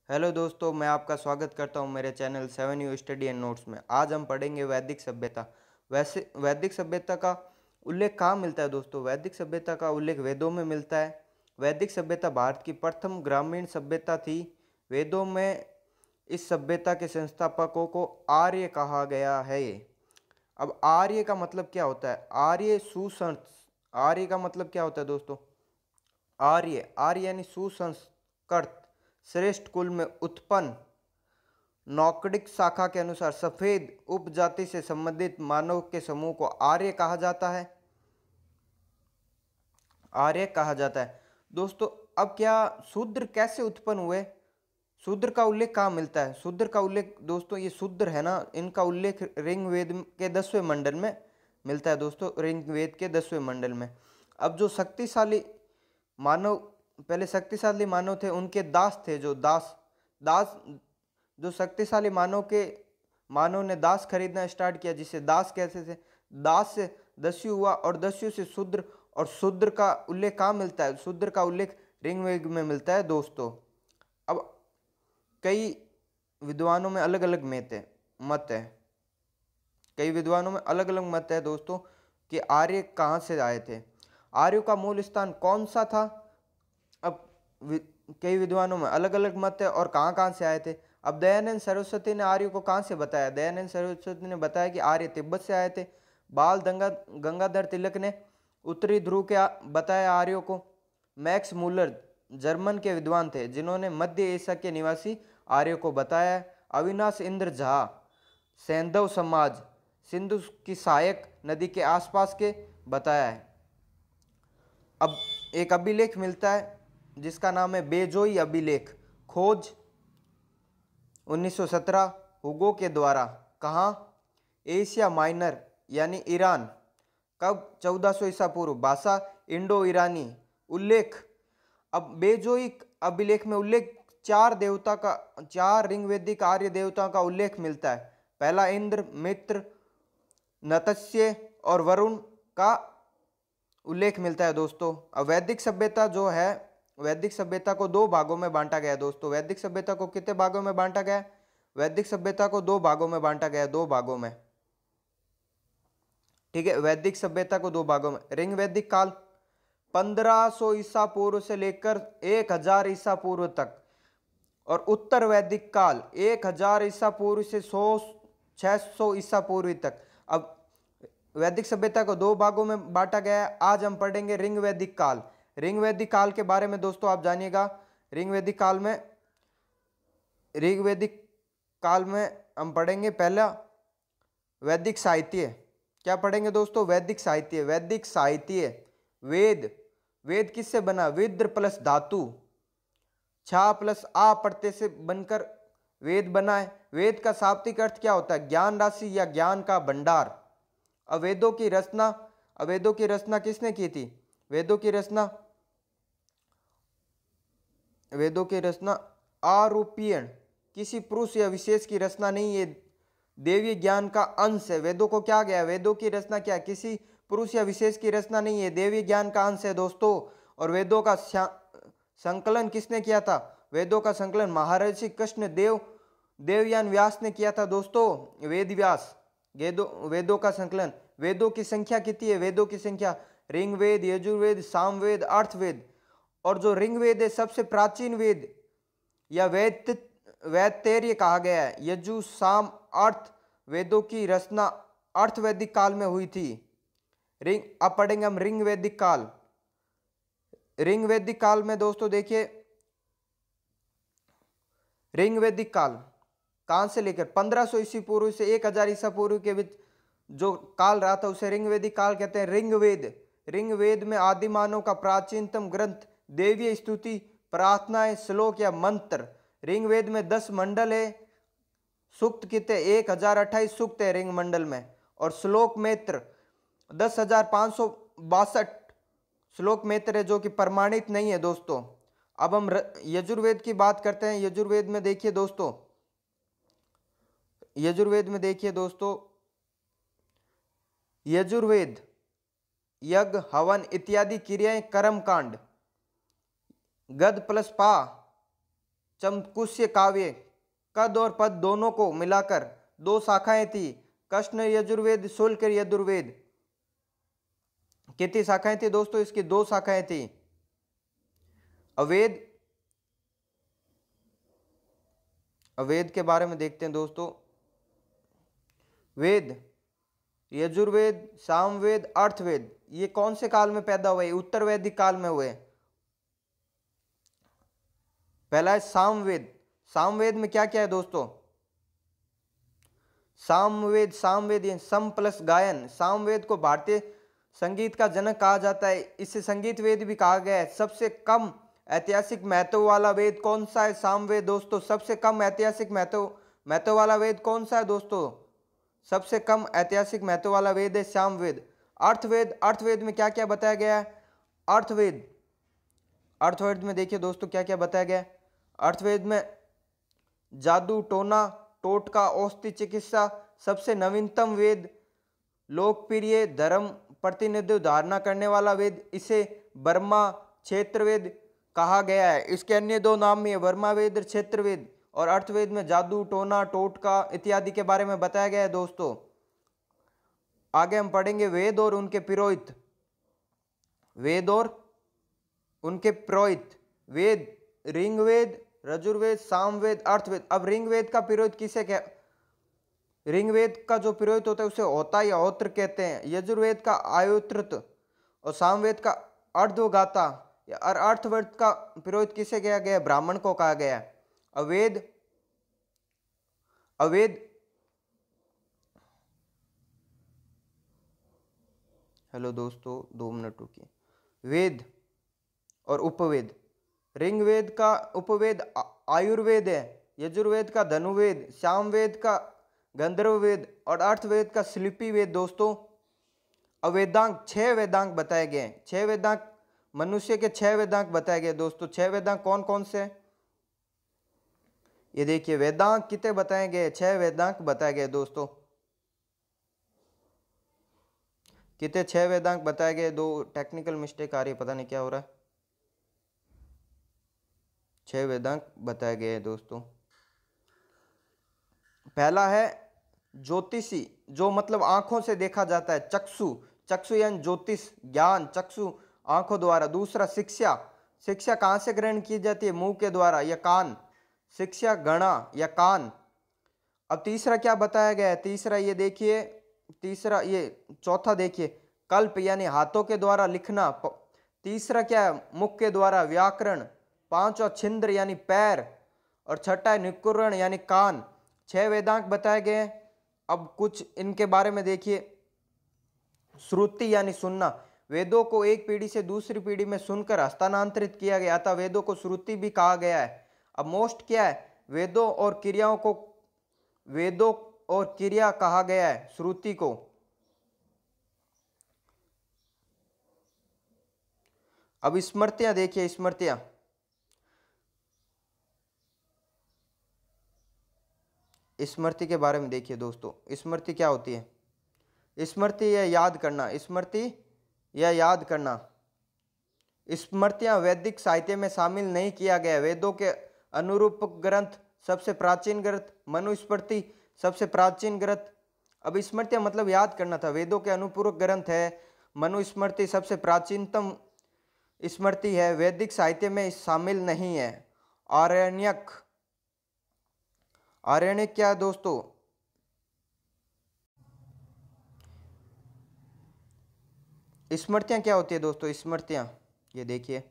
Hello दोस्तों, मैं आपका स्वागत करता हूं मेरे channel 7U study and notes में। आज हम पढ़ेंगे वैदिक सभ्यता। वैसे वैदिक सभ्यता का उल्लेख कहाँ मिलता है दोस्तों? वैदिक सभ्यता का उल्लेख वेदों में मिलता है। वैदिक सभ्यता भारत की प्रथम ग्रामीण सभ्यता थी। वेदों में इस सभ्यता के संस्थापकों को आर्य कहा गया है। अब आर्य का मतलब क्या होता है? आर्य का मतलब क्या होता है दोस्तों? आर्य आर्य यानी सुसंस्कृत, श्रेष्ठ कुल में उत्पन्न, नौकड़िक शाखा के अनुसार सफेद उपजाति से संबंधित मानव के समूह को आर्य कहा जाता है। आर्य कहा जाता है दोस्तों। अब क्या शूद्र कैसे उत्पन्न हुए? शूद्र का उल्लेख कहाँ मिलता है? शूद्र का उल्लेख दोस्तों, ये शूद्र है ना, इनका उल्लेख ऋग्वेद के 10वें मंडल में मिलता है दोस्तों। ऋग्वेद के 10वें मंडल में। अब जो शक्तिशाली मानव, पहले शक्तिशाली मानव थे, उनके दास थे। जो दास जो शक्तिशाली मानव ने दास खरीदना स्टार्ट किया, जिसे दास कहते थे। दास से दस्यु हुआ और दस्यु से शूद्र, और शूद्र का उल्लेख कहाँ मिलता है? शूद्र का उल्लेख ऋग्वेद में मिलता है दोस्तों। अब कई विद्वानों में अलग अलग मत है। कई विद्वानों में अलग अलग मत है दोस्तों कि आर्य कहाँ से आए थे। आर्यों का मूल स्थान कौन सा था? अब कई विद्वानों में अलग अलग मत है और कहाँ कहाँ से आए थे। अब दयानंद सरस्वती ने आर्यों को कहाँ से बताया? दयानंद सरस्वती ने बताया कि आर्य तिब्बत से आए थे। बाल गंगाधर तिलक ने उत्तरी ध्रुव के बताया आर्यों को। मैक्स मूलर जर्मन के विद्वान थे, जिन्होंने मध्य एशिया के निवासी आर्यों को बताया। अविनाश इंद्र झा सैंधव समाज सिंधु की सहायक नदी के आसपास के बताया है। अब एक अभिलेख मिलता है जिसका नाम है बेजोई अभिलेख, खोज 1917 हुगो के द्वारा। कहाँ? एशिया माइनर यानी ईरान। कब? 1400 ईसा पूर्व। भाषा इंडो ईरानी। उल्लेख, अब बेजोई अभिलेख में उल्लेख चार ऋग्वेदिक आर्य देवताओं का उल्लेख मिलता है। पहला इंद्र, मित्र, नतस्य और वरुण का उल्लेख मिलता है दोस्तों। अब वैदिक सभ्यता जो है, वैदिक सभ्यता को दो भागों में बांटा गया है दोस्तों। वैदिक सभ्यता को कितने भागों में बांटा गया है? वैदिक सभ्यता को दो भागों में बांटा गया है, दो भागों में। ठीक है, वैदिक सभ्यता को दो भागों में। ऋग्वैदिक काल 1500 ईसा पूर्व से लेकर 1000 ईसा पूर्व तक, और उत्तर वैदिक काल 1000 ईसा पूर्व से 600 ईसा पूर्व तक। अब वैदिक सभ्यता को दो भागों में बांटा गया है। आज हम पढ़ेंगे ऋग्वैदिक काल। ऋग्वैदिक काल के बारे में दोस्तों आप जानिएगा। ऋग्वैदिक काल में हम पढ़ेंगे पहला वैदिक साहित्य। क्या पढ़ेंगे दोस्तों? वैदिक साहित्य। वैदिक साहित्य वेद किससे बना? विद्र प्लस धातु, छा प्लस आ प्रत्यय से बनकर वेद बना है। वेद का शाब्दिक अर्थ क्या होता है? ज्ञान राशि या ज्ञान का भंडार। वेदों की रचना किसने की थी? वेदों की रचना आरूपियन, किसी पुरुष या विशेष की रचना नहीं है, देवी ज्ञान का अंश है। वेदों को क्या गया? वेदों की रचना क्या? किसी पुरुष या विशेष की रचना नहीं है, देवी ज्ञान का अंश है दोस्तों। और वेदों का संकलन किसने किया था? वेदों का संकलन महर्षि कृष्ण देवयान व्यास ने किया था दोस्तों। वेद व्यास। वेदों का संकलन। वेदों की संख्या कितनी है? वेदों की संख्या ऋग्वेद, यजुर्वेद, सामवेद, अर्थवेद। और जो ऋग्वेद है सबसे प्राचीन वेद या वैतर्य कहा गया है। यजु, साम, अर्थ वेदों की रचना अर्थवैदिक काल में हुई थी। अब पढ़ेंगे हम ऋग्वैदिक काल। ऋग्वैदिक काल में दोस्तों देखिए, ऋग्वैदिक काल कहां से लेकर 1500 ईसा पूर्व से 1000 ईसा पूर्व के बीच जो काल रहा था उसे ऋग्वैदिक काल कहते हैं। ऋग्वेद में आदि मानव का प्राचीनतम ग्रंथ, देवीय स्तुति, प्रार्थनाएं, श्लोक या मंत्र। ऋग्वेद में 10 मंडल है। सूक्त कितने? 1028 सूक्त है ऋग मंडल में। और श्लोक मेत्र 10,562 श्लोक मेत्र है, जो कि प्रमाणित नहीं है दोस्तों। अब हम यजुर्वेद की बात करते हैं। यजुर्वेद में देखिए दोस्तों, यजुर्वेद यज्ञ, हवन इत्यादि क्रियाएं, कर्म कांड, गद प्लस पा चमकुष्य काव्य कद और पद दोनों को मिलाकर 2 शाखाएं थी। कृष्ण यजुर्वेद, शुल्क यजुर्वेद। कितनी शाखाएं थी दोस्तों? इसकी 2 शाखाएं थी। अवेद, अवेद के बारे में देखते हैं दोस्तों। वेद, यजुर्वेद, सामवेद, अर्थवेद, ये कौन से काल में पैदा हुए? उत्तर वैदिक काल में हुए। पहला है सामवेद। सामवेद में क्या क्या है दोस्तों? सामवेद, सामवेद सम प्लस गायन। सामवेद को भारतीय संगीत का जनक कहा जाता है। इसे संगीत वेद भी कहा गया है। सबसे कम ऐतिहासिक महत्व वाला वेद कौन सा है? सामवेद दोस्तों। सबसे कम ऐतिहासिक महत्व वाला वेद कौन सा है दोस्तों? सबसे कम ऐतिहासिक महत्व वाला वेद है सामवेद। अर्थवेद, अर्थवेद में क्या क्या बताया गया है? अर्थवेद, अर्थवेद में देखिए दोस्तों क्या क्या बताया गया है। अर्थवेद में जादू टोना टोटका औषधि चिकित्सा, सबसे नवीनतम वेद, लोकप्रिय धर्म प्रतिनिधित्व धारणा करने वाला वेद, इसे बर्मा क्षेत्रवेद कहा गया है। इसके अन्य 2 नाम भी है, वर्मा वेद और क्षेत्रवेद। और अर्थवेद में जादू टोना टोटका इत्यादि के बारे में बताया गया है दोस्तों। आगे हम पढ़ेंगे वेद और उनके पुरोहित। वेद और उनके पुरोहित। वेद, ऋग्वेद, यजुर्वेद, सामवेद, अर्थवेद। अब ऋग्वेद का पुरोहित किसे क्या? ऋग्वेद का जो पुरोहित होता है उसे होता या होत्र कहते हैं। यजुर्वेद का आयोत्रत और सामवेद का अर्धगाता और अर्थवेद का पुरोहित किसे कहा गया? ब्राह्मण को कहा गया। अवेद, अवेद, हेलो दोस्तों 2 मिनट रुकिए। वेद और उपवेद। ऋग्वेद का उपवेद आयुर्वेद है, यजुर्वेद का धनुर्वेद, सामवेद का गंधर्ववेद और अर्थवेद का शिल्पी वेद दोस्तों। अवेदांक 6 वेदांक बताए गए हैं। 6 वेदांक, मनुष्य के 6 वेदांक बताए गए दोस्तों। 6 वेदांक कौन कौन से? ये देखिए वेदांक कितने बताए गए? 6 वेदांक बताए गए दोस्तों। कितने? 6 वेदांक बताए गए। 2 टेक्निकल मिस्टेक आ रही है, पता नहीं क्या हो रहा है। 6 वेदांक बताए गए हैं दोस्तों। पहला है ज्योतिषी, जो मतलब आंखों से देखा जाता है। चक्षु, चक्षु यानी ज्योतिष ज्ञान, चक्षु आंखों द्वारा। दूसरा शिक्षा, शिक्षा कहाँ से ग्रहण की जाती है? मुंह के द्वारा या कान। शिक्षा गणा या कान। अब तीसरा क्या बताया गया है? तीसरा ये देखिए, तीसरा ये चौथा देखिए, कल्प यानी हाथों के द्वारा लिखना। तीसरा क्या है? मुख के द्वारा व्याकरण। 5वां छिंद्र यानी पैर। और छठा है निकुरण यानी कान। 6 वेदांक बताए गए हैं। अब कुछ इनके बारे में देखिए। श्रुति यानी सुनना, वेदों को एक पीढ़ी से दूसरी पीढ़ी में सुनकर हस्तांतरित किया गया था, वेदों को श्रुति भी कहा गया है। अब मोस्ट क्या है? वेदों और क्रियाओं को, वेदों और क्रिया कहा गया है श्रुति को। अब स्मृतियां देखिए, स्मृतियां, स्मृति के बारे में देखिए दोस्तों। स्मृति क्या होती है? स्मृति या याद करना, स्मृति या याद करना। स्मृतियां वैदिक साहित्य में शामिल नहीं किया गया। वेदों के अनुरूप ग्रंथ सबसे प्राचीन ग्रंथ, मनुस्मृति सबसे प्राचीन ग्रंथ। अब स्मृतियां मतलब याद करना था। वेदों के अनुपूरक ग्रंथ है, मनुस्मृति सबसे प्राचीनतम स्मृति है, वैदिक साहित्य में शामिल नहीं है। आरण्यक, आरण्यक क्या है दोस्तों? स्मृतियां क्या होती है दोस्तों? स्मृतियां ये देखिए,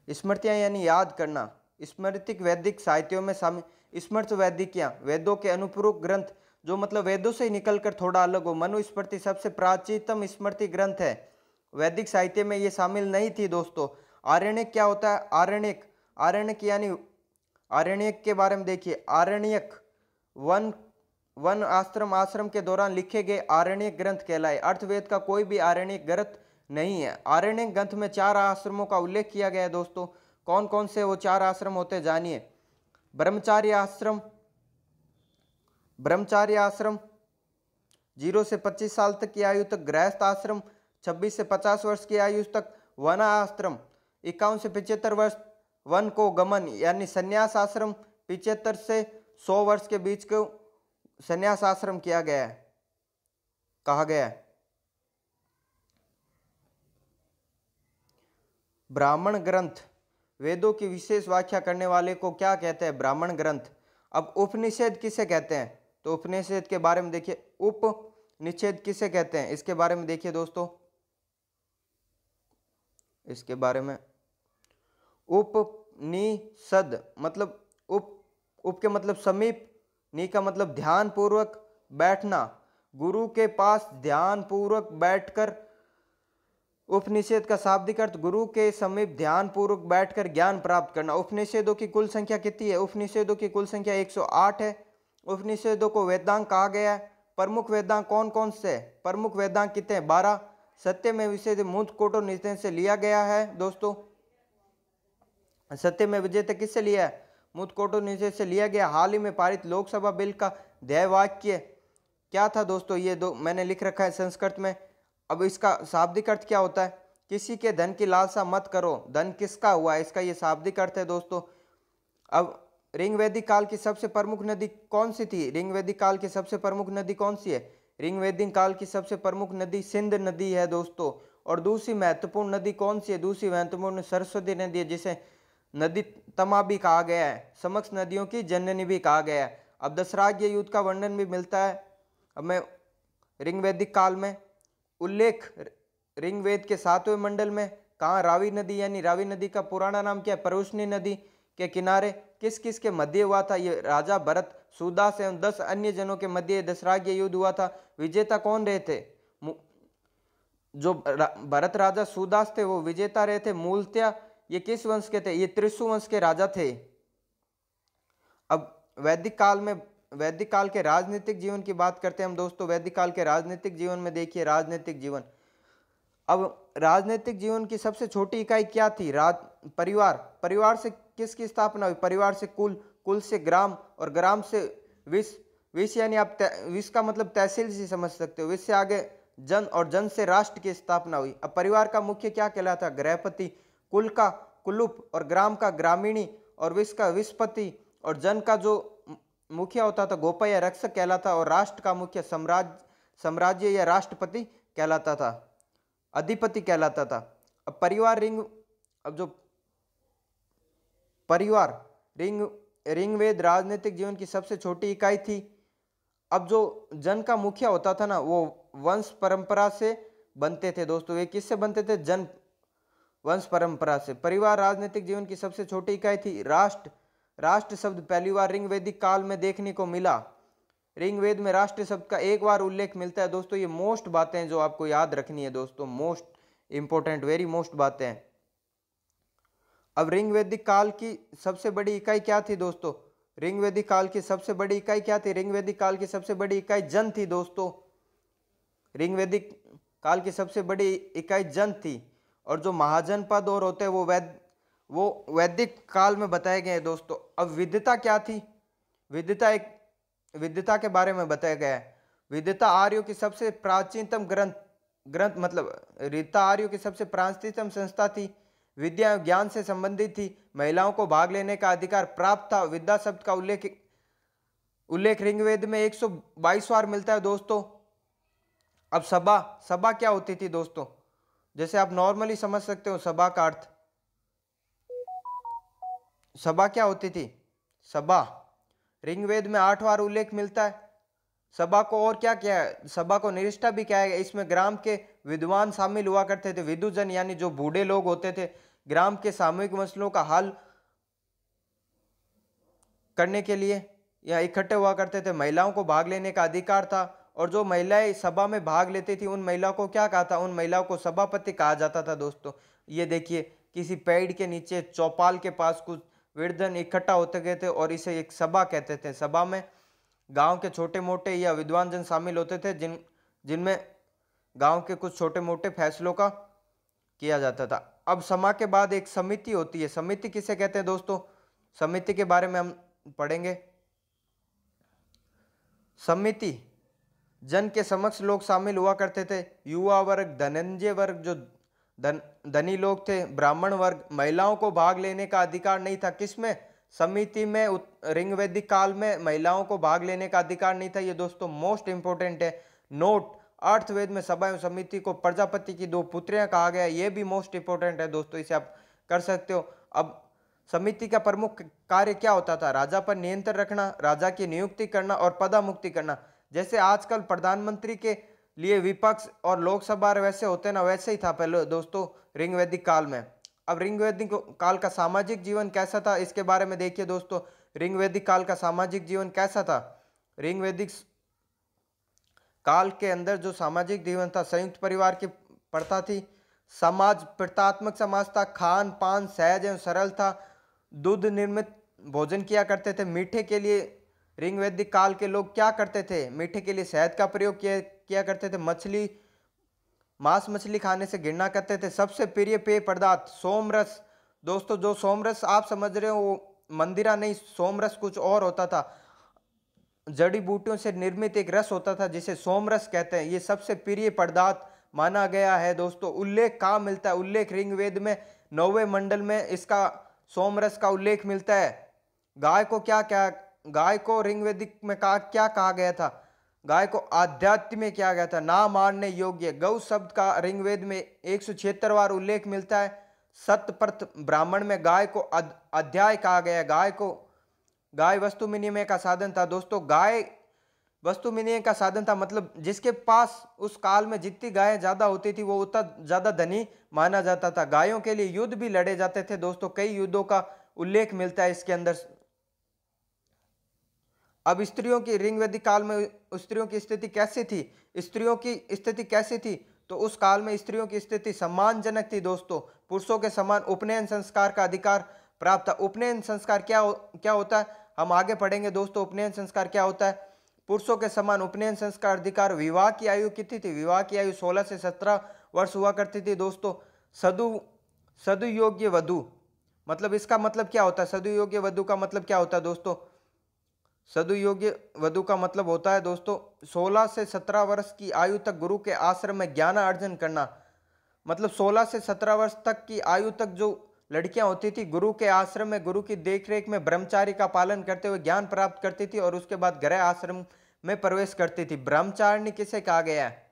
स्मृतियां यानी याद करना। स्मृतिक वैदिक साहित्यों में शामिल। स्मृत वैदिकियां, वेदों के अनुपूरक ग्रंथ, जो मतलब वेदों से ही निकलकर थोड़ा अलग हो। मनुस्मृति सबसे प्राचीनतम स्मृति ग्रंथ है, वैदिक साहित्य में ये शामिल नहीं थी दोस्तों। आरण्यक क्या होता है? आरण्यक, आरण्यक यानी, आरण्यक के बारे में देखिए। आरण्यक वन आश्रम के दौरान लिखे गए आरण्यक ग्रंथ कहलाए। अर्थवेद का कोई भी आरण्यक ग्रंथ नहीं है। आरण्यक ग्रंथ में 4 आश्रमों का उल्लेख किया गया है दोस्तों। कौन कौन से वो 4 आश्रम होते जानिए। ब्रह्मचार्य आश्रम, ब्रह्मचार्य आश्रम 0 से 25 साल तक की आयु तक। गृहस्थ आश्रम 26 से 50 वर्ष की आयु तक। वन आश्रम 51 से 75 वर्ष वन को गमन यानी संन्यास आश्रम 75 से 100 वर्ष के बीच को संन्यास आश्रम किया गया है, कहा गया है। ब्राह्मण ग्रंथ वेदों की विशेष व्याख्या करने वाले को क्या कहते हैं? ब्राह्मण ग्रंथ। अब उपनिषद किसे कहते हैं? तो उपनिषद के बारे में देखिए, उपनिषद किसे कहते हैं इसके बारे में देखिए दोस्तों, इसके बारे में उपनिषद मतलब उप के मतलब समीप, नी का मतलब ध्यान पूर्वक बैठना, गुरु के पास ध्यान पूर्वक बैठकर। उपनिषद का शाब्दिक अर्थ गुरु के समीप ध्यान पूर्वक बैठकर ज्ञान प्राप्त करना। उपनिषदों की कुल संख्या कितनी है? उपनिषदों की कुल संख्या 108 है। उपनिषदों को वेदांग कहा गया है। प्रमुख वेदांग कौन कौन से? प्रमुख वेदांग कितने हैं? 12। सत्यमेव विजयते मुद्गलकोटोपनिषद से लिया गया है दोस्तों। सत्यमेव विजयते किससे लिया है? मुद्गलकोटोपनिषद से लिया गया। हाल ही में पारित लोकसभा बिल का ध्येय वाक्य क्या था दोस्तों? ये दो मैंने लिख रखा है संस्कृत में। अब इसका शाब्दिक अर्थ क्या होता है? किसी के धन की लालसा मत करो। धन किसका हुआ है, इसका ये शाब्दिक अर्थ है दोस्तों। अब ऋग्वैदिक काल की सबसे प्रमुख नदी कौन सी थी? ऋग्वैदिक काल की सबसे प्रमुख नदी कौन सी है? ऋग्वैदिक काल की सबसे प्रमुख नदी सिंध नदी है दोस्तों। और दूसरी महत्वपूर्ण नदी कौन सी है? दूसरी महत्वपूर्ण सरस्वती नदी है, जिसे नदी तमा भी कहा गया है, समस्त नदियों की जननी भी कहा गया है। अब दशराज्य युद्ध का वर्णन भी मिलता है। अब मैं ऋग्वैदिक काल में उल्लेख ऋग्वेद के 7वें मंडल में कहाँ? रावी नदी, यानी रावी नदी का पुराना नाम क्या है? परुष्णी नदी के किनारे किस किस के मध्य हुआ था? ये राजा भरत सुदास एवं 10 अन्य जनों के मध्य दशराज्य युद्ध हुआ था। विजेता कौन रहे थे? जो भरत राजा सुदास थे वो विजेता रहे थे। मूलतया ये किस वंश के थे? ये त्रिशु वंश के राजा थे। अब वैदिक काल के राजनीतिक जीवन की बात करते हैं हम दोस्तों। वैदिक काल के राजनीतिक जीवन में देखिए, राजनीतिक जीवन। अब राजनीतिक जीवन की सबसे छोटी इकाई क्या थी? परिवार। परिवार से किसकी स्थापना हुई? परिवार से कुल, कुल से ग्राम, और ग्राम से विश्व। विश्व यानी आप विश्व का मतलब तहसील से समझ सकते हो। विश्व से आगे जन, और जन से राष्ट्र की स्थापना हुई। अब परिवार का मुख्य क्या कहलाता? गृहपति। कुल का कुलूप, और ग्राम का ग्रामीणी, और विश्व का विश्वपति, और जन का जो मुखिया होता था गोपा या रक्षक कहलाता, और राष्ट्र का मुख्य साम्राज्य या राष्ट्रपति कहलाता था, अधिपति कहलाता था। अब ऋग्वेद राजनीतिक जीवन की सबसे छोटी इकाई थी। अब जो जन का मुखिया होता था ना, वो वंश परंपरा से बनते थे दोस्तों। ये किससे बनते थे? जन वंश परंपरा से। परिवार राजनीतिक जीवन की सबसे छोटी इकाई थी। राष्ट्र शब्द पहली बार ऋग्वैदिक काल में देखने को मिला। ऋग्वेद में राष्ट्र शब्द का एक बार उल्लेख मिलता है दोस्तों। ये मोस्ट बातें हैं जो आपको याद रखनी है दोस्तों, मोस्ट इंपोर्टेंट, वेरी मोस्ट बातें हैं। अब ऋग्वैदिक काल की सबसे बड़ी इकाई क्या थी दोस्तों? ऋग्वैदिक काल की सबसे बड़ी इकाई क्या थी? ऋग्वैदिक काल की सबसे बड़ी इकाई जन थी दोस्तों। ऋग्वैदिक काल की सबसे बड़ी इकाई जन थी। और जो महाजनपद और होते हैं वो वैदिक काल में बताए गए हैं दोस्तों। अब विद्वता क्या थी? विद्वता के बारे में बताया गया है। विद्वता आर्यों की सबसे प्राचीनतम ग्रंथ मतलब विद्वता आर्यों की सबसे प्राचीनतम संस्था थी। विद्या एवं ज्ञान से संबंधित थी। महिलाओं को भाग लेने का अधिकार प्राप्त था। विद्या शब्द का उल्लेख ऋग्वेद में 122 बार मिलता है दोस्तों। अब सभा क्या होती थी दोस्तों? जैसे आप नॉर्मली समझ सकते हो सभा का अर्थ। सभा क्या होती थी? सभा ऋग्वेद में 8 बार उल्लेख मिलता है। सभा को और क्या क्या है? सभा को निष्ठा भी क्या है? इसमें ग्राम के विद्वान शामिल हुआ करते थे। विद्वजन यानी जो बूढ़े लोग होते थे, ग्राम के सामूहिक मसलों का हल करने के लिए या इकट्ठे हुआ करते थे। महिलाओं को भाग लेने का अधिकार था। और जो महिलाएं सभा में भाग लेती थी उन महिलाओं को क्या कहा था? उन महिलाओं को सभापति कहा जाता था दोस्तों। ये देखिए, किसी पेड़ के नीचे चौपाल के पास कुछ वृद्धजन इकट्ठा होते गए थे और इसे एक सभा कहते थे। सभा में गांव के छोटे मोटे या विद्वान जन शामिल होते थे, जिनमें गांव के कुछ छोटे मोटे फैसलों का किया जाता था। अब सभा के बाद एक समिति होती है। समिति किसे कहते हैं दोस्तों? समिति के बारे में हम पढ़ेंगे। समिति जन के समक्ष लोग शामिल हुआ करते थे। युवा वर्ग, धनंजय वर्ग, जो धनी लोग थे, ब्राह्मण वर्ग। महिलाओं को भाग लेने का अधिकार नहीं था, किसमें? समिति में। ऋग वैदिक काल में महिलाओं को भाग लेने का अधिकार नहीं था। ये दोस्तों मोस्ट इंपोर्टेंट है। नोट, अर्थवेद में सभा एवं समिति को प्रजापति की दो पुत्रियां कहा गया, ये भी मोस्ट इंपोर्टेंट है दोस्तों, इसे आप कर सकते हो। अब समिति का प्रमुख कार्य क्या होता था? राजा पर नियंत्रण रखना, राजा की नियुक्ति करना और पदामुक्ति करना। जैसे आजकल प्रधानमंत्री के लिए विपक्ष और लोकसभा वैसे होते ना, वैसे ही था पहले दोस्तों ऋग वैदिक काल में। अब ऋग वैदिक काल का सामाजिक जीवन कैसा था, इसके बारे में देखिए दोस्तों। ऋग वैदिक काल का सामाजिक जीवन कैसा था? ऋग वैदिक काल के अंदर जो सामाजिक जीवन था, संयुक्त परिवार की प्रथा थी, समाज प्रथात्मक समाज था, खान पान सहज एवं सरल था, दूध निर्मित भोजन किया करते थे। मीठे के लिए ऋग वैदिक काल के लोग क्या करते थे? मीठे के लिए शहद का प्रयोग किया करते थे। मांस मछली खाने से घृणा करते थे। सबसे प्रिय पेय पदार्थ सोमरस। दोस्तों जो सोमरस आप समझ रहे हो वो मंदिरा नहीं, सोमरस कुछ और होता था। जड़ी बूटियों से निर्मित एक रस होता था जिसे सोमरस कहते हैं। ये सबसे प्रिय पदार्थ माना गया है दोस्तों। उल्लेख कहाँ मिलता है? उल्लेख ऋग्वेद में 9वें मंडल में इसका सोमरस का उल्लेख मिलता है। गाय को ऋग्वेदिक में क्या कहा गया था? गाय को आध्यात्म में किया गया था, ना मारने योग्य। गौ शब्द का ऋग्वेद में 176 बार उल्लेख मिलता है। सतपथ ब्राह्मण में गाय को अध्याय कहा गया है। गाय वस्तु विनिमय का साधन था दोस्तों। गाय वस्तु विनिमय का साधन था, मतलब जिसके पास उस काल में जितनी गायें ज्यादा होती थी वो उतना ज्यादा धनी माना जाता था। गायों के लिए युद्ध भी लड़े जाते थे दोस्तों, कई युद्धों का उल्लेख मिलता है इसके अंदर। अब स्त्रियों की ऋग वैदिक काल में स्त्रियों की स्थिति कैसी थी? स्त्रियों की स्थिति कैसी थी? तो उस काल में स्त्रियों की स्थिति सम्मानजनक थी दोस्तों। पुरुषों के समान उपनयन संस्कार का अधिकार प्राप्त था। उपनयन संस्कार क्या होता है हम आगे पढ़ेंगे दोस्तों। उपनयन संस्कार क्या होता है? पुरुषों के समान उपनयन संस्कार अधिकार। विवाह की आयु कितनी थी? विवाह की आयु 16 से 17 वर्ष हुआ करती थी दोस्तों। सदुयोग्य वधु, मतलब इसका मतलब क्या होता है? सदुयोग्य वधु का मतलब क्या होता है दोस्तों? सदुयोग्य वधु का मतलब होता है दोस्तों 16 से 17 वर्ष की आयु तक गुरु के आश्रम में ज्ञान अर्जन करना। मतलब 16 से 17 वर्ष तक की आयु तक जो लड़कियां होती थी गुरु के आश्रम में गुरु की देखरेख में ब्रह्मचारी का पालन करते हुए ज्ञान प्राप्त करती थी और उसके बाद गृह आश्रम में प्रवेश करती थी। ब्रह्मचारिणी किसे कहा गया है?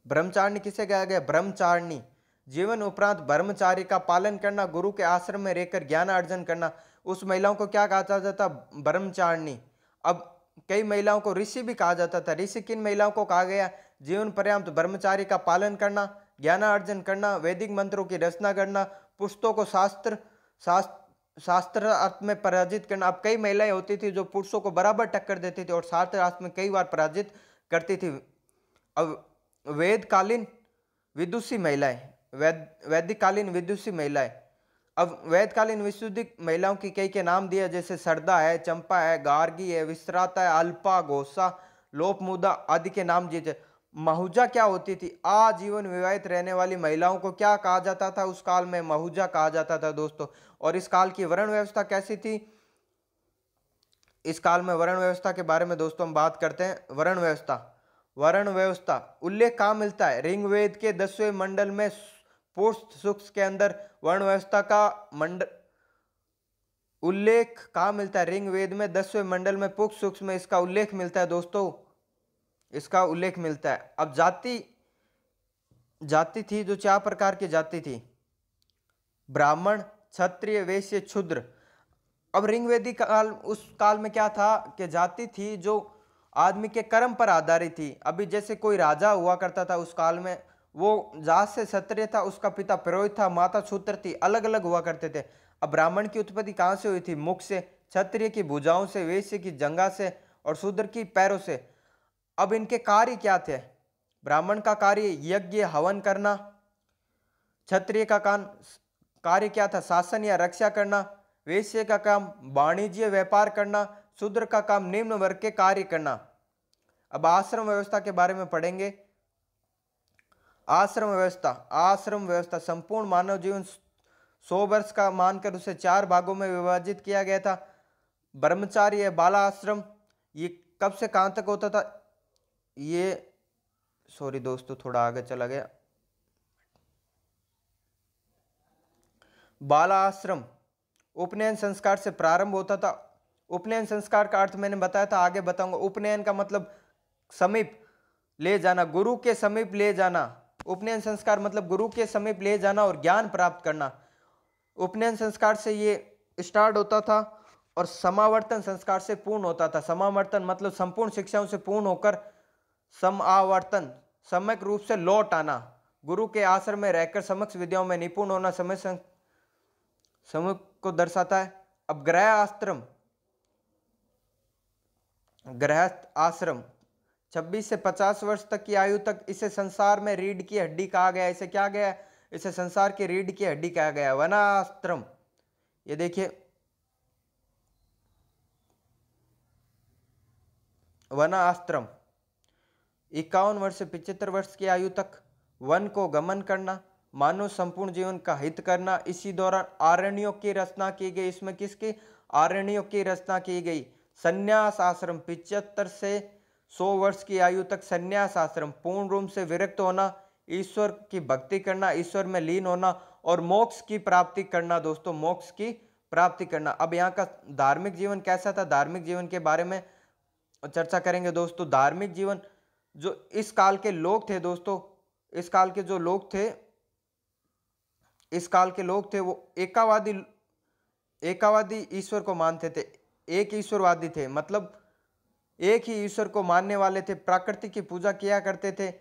ब्रह्मचारिणी किसे कहा गया? ब्रह्मचारिणी जीवन उपरांत ब्रह्मचारी का पालन करना, गुरु के आश्रम में रहकर ज्ञान अर्जन करना, उस महिलाओं को क्या कहा जाता था? ब्रह्मचारिणी। अब कई महिलाओं को ऋषि भी कहा जाता था। ऋषि किन महिलाओं को कहा गया? जीवन पर्यंत ब्रह्मचारी का पालन करना, ज्ञान अर्जन करना, वैदिक मंत्रों की रचना करना, पुरुषों को शास्त्र अर्थ में पराजित करना। अब कई महिलाएं होती थी जो पुरुषों को बराबर टक्कर देती थी और शास्त्र अर्थ में कई बार पराजित करती थी। अब वेदकालीन विदुषी महिलाएं, वैदिककालीन विदुषी महिलाएं। अब वेदकालीन विशुद्धिक महिलाओं की कई के नाम दिए, जैसे सरदा है, चंपा है, गार्गी है, विश्राता है, अल्पा, घोषा, लोपमुदा आदि के नाम दिए थे। महुजा क्या होती थी? आजीवन विवाहित रहने वाली महिलाओं को क्या कहा जाता था? उस काल में महुजा कहा जाता था दोस्तों। और इस काल की वर्ण व्यवस्था कैसी थी? इस काल में वर्ण व्यवस्था के बारे में दोस्तों हम बात करते हैं। वर्ण व्यवस्था उल्लेख कहाँ मिलता है? ऋग्वेद के 10वें मंडल में पुरुष सूक्त के अंदर वर्ण व्यवस्था का उल्लेख कहाँ मिलता है? ऋग्वेद में 10वें मंडल में पुरुष सूक्त में इसका उल्लेख मिलता है दोस्तों, इसका उल्लेख मिलता है। अब जाति थी जो 4 प्रकार की जाति थी: ब्राह्मण, क्षत्रिय, वैश्य, शूद्र। अब ऋग्वेदिक काल, उस काल में क्या था कि जाति थी जो आदमी के कर्म पर आधारित थी। अभी जैसे कोई राजा हुआ करता था उस काल में, वो जात से क्षत्रिय था, उसका पिता पुरोहित था, माता शूद्र थी, अलग अलग हुआ करते थे। अब ब्राह्मण की उत्पत्ति कहाँ से हुई थी? मुख से, क्षत्रिय की भुजाओं से, वैश्य की जंघा से और शूद्र की पैरों से। अब इनके कार्य क्या थे? ब्राह्मण का कार्य यज्ञ हवन करना, क्षत्रिय का कार्य क्या था? शासन या रक्षा करना, वैश्य का काम वाणिज्य व्यापार करना, शूद्र का काम निम्न वर्ग के कार्य करना। अब आश्रम व्यवस्था के बारे में पढ़ेंगे। आश्रम व्यवस्था संपूर्ण मानव जीवन 100 वर्ष का मानकर उसे 4 भागों में विभाजित किया गया था। ब्रह्मचार्य बाला आश्रम, ये कब से कहां तक होता था? ये सॉरी दोस्तों थोड़ा आगे चला गया। बालाश्रम उपनयन संस्कार से प्रारंभ होता था। उपनयन संस्कार का अर्थ मैंने बताया था, आगे बताऊंगा। उपनयन का मतलब समीप ले जाना, गुरु के समीप ले जाना। उपनयन संस्कार मतलब गुरु के समीप ले जाना और ज्ञान प्राप्त करना। उपनयन संस्कार से ये स्टार्ट होता था और समावर्तन संस्कार से पूर्ण होता था। समावर्तन मतलब संपूर्ण शिक्षाओं से पूर्ण होकर समावर्तन सम्यक रूप से लौट आना। गुरु के आश्रम में रहकर समक्ष विद्याओं में निपुण होना समय को दर्शाता है। अब गृहस्थ आश्रम 26 से 50 वर्ष तक की आयु तक, इसे संसार में रीढ़ की हड्डी कहा गया। इसे क्या गया? इसे संसार की रीढ़ की हड्डी कहा गया। वनाश्रम, ये देखिए वनाश्रम 51 वर्ष से 75 वर्ष की आयु तक वन को गमन करना, मानव संपूर्ण जीवन का हित करना। इसी दौरान आरण्यों की रचना की गई। इसमें किसकी? आरण्यों की रचना की गई। संन्यास आश्रम 75 से 100 वर्ष की आयु तक संन्यास आश्रम, पूर्ण रूप से विरक्त होना, ईश्वर की भक्ति करना, ईश्वर में लीन होना और मोक्ष की प्राप्ति करना। दोस्तों, मोक्ष की प्राप्ति करना। अब यहाँ का धार्मिक जीवन कैसा था, धार्मिक जीवन के बारे में चर्चा करेंगे दोस्तों। धार्मिक जीवन, जो इस काल के लोग थे दोस्तों, इस काल के जो लोग थे, इस काल के लोग थे वो एकावादी ईश्वर को मानते थे। एक ईश्वरवादी थे, मतलब एक ही ईश्वर को मानने वाले थे। प्रकृति की पूजा किया करते थे।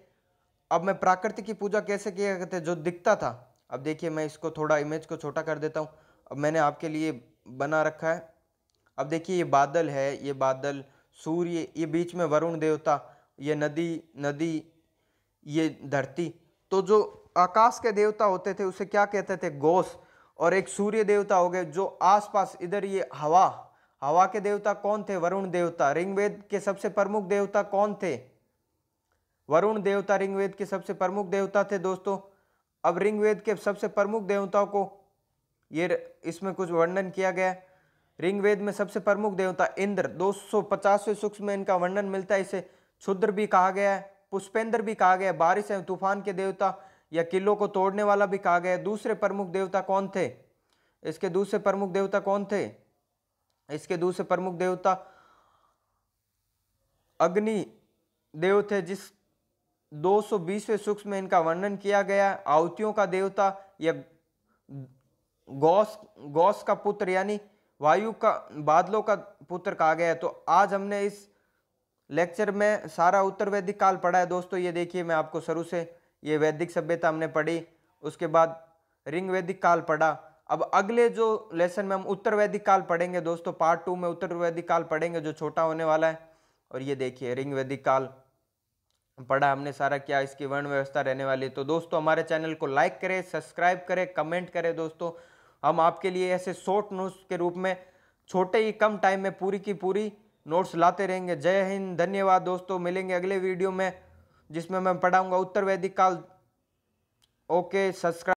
अब मैं प्रकृति की पूजा कैसे किया करते? जो दिखता था। अब देखिए, मैं इसको थोड़ा इमेज को छोटा कर देता हूँ। अब मैंने आपके लिए बना रखा है। अब देखिए, ये बादल है, ये बादल, सूर्य, ये बीच में वरुण देवता, ये नदी, ये धरती। तो जो आकाश के देवता होते थे उसे क्या कहते थे? घोष। और एक सूर्य देवता हो गए। जो आसपास इधर ये हवा के देवता कौन थे? वरुण देवता। ऋग्वेद के सबसे प्रमुख देवता कौन थे? वरुण देवता ऋग्वेद के सबसे प्रमुख देवता थे दोस्तों। अब ऋग्वेद के सबसे प्रमुख देवताओं को ये इसमें कुछ वर्णन किया गया। ऋग्वेद में सबसे प्रमुख देवता इंद्र, 250वें सूक्त में इनका वर्णन मिलता है। इसे क्षुद्र भी कहा गया है, पुष्पेंद्र भी कहा गया है, बारिश एवं तूफान के देवता या किलों को तोड़ने वाला भी कहा गया है। दूसरे प्रमुख देवता कौन थे? इसके दूसरे प्रमुख देवता कौन थे? इसके दूसरे प्रमुख देवता अग्नि देव थे, जिस 220वें सूक्त में इनका वर्णन किया गया। आहुतियों का देवता या गौस का पुत्र यानी वायु का, बादलों का पुत्र कहा गया है। तो आज हमने इस लेक्चर में सारा उत्तर वैदिक काल पढ़ा है दोस्तों। ये देखिए, मैं आपको शुरू से ये वैदिक सभ्यता हमने पढ़ी, उसके बाद ऋग वैदिक काल पढ़ा। अब अगले जो लेसन में हम उत्तर वैदिक काल पढ़ेंगे दोस्तों। पार्ट 2 में उत्तर वैदिक काल पढ़ेंगे, जो छोटा होने वाला है। और ये देखिए, ऋग वैदिक काल पढ़ा हमने सारा, क्या इसकी वर्ण व्यवस्था रहने वाली है। तो दोस्तों, हमारे चैनल को लाइक करें, सब्सक्राइब करें, कमेंट करें दोस्तों। हम आपके लिए ऐसे शॉर्ट नोट्स के रूप में छोटे ही कम टाइम में पूरी की पूरी नोट्स लाते रहेंगे। जय हिंद, धन्यवाद दोस्तों। मिलेंगे अगले वीडियो में जिसमें मैं पढ़ाऊंगा उत्तर वैदिक काल। Okay, subscribe.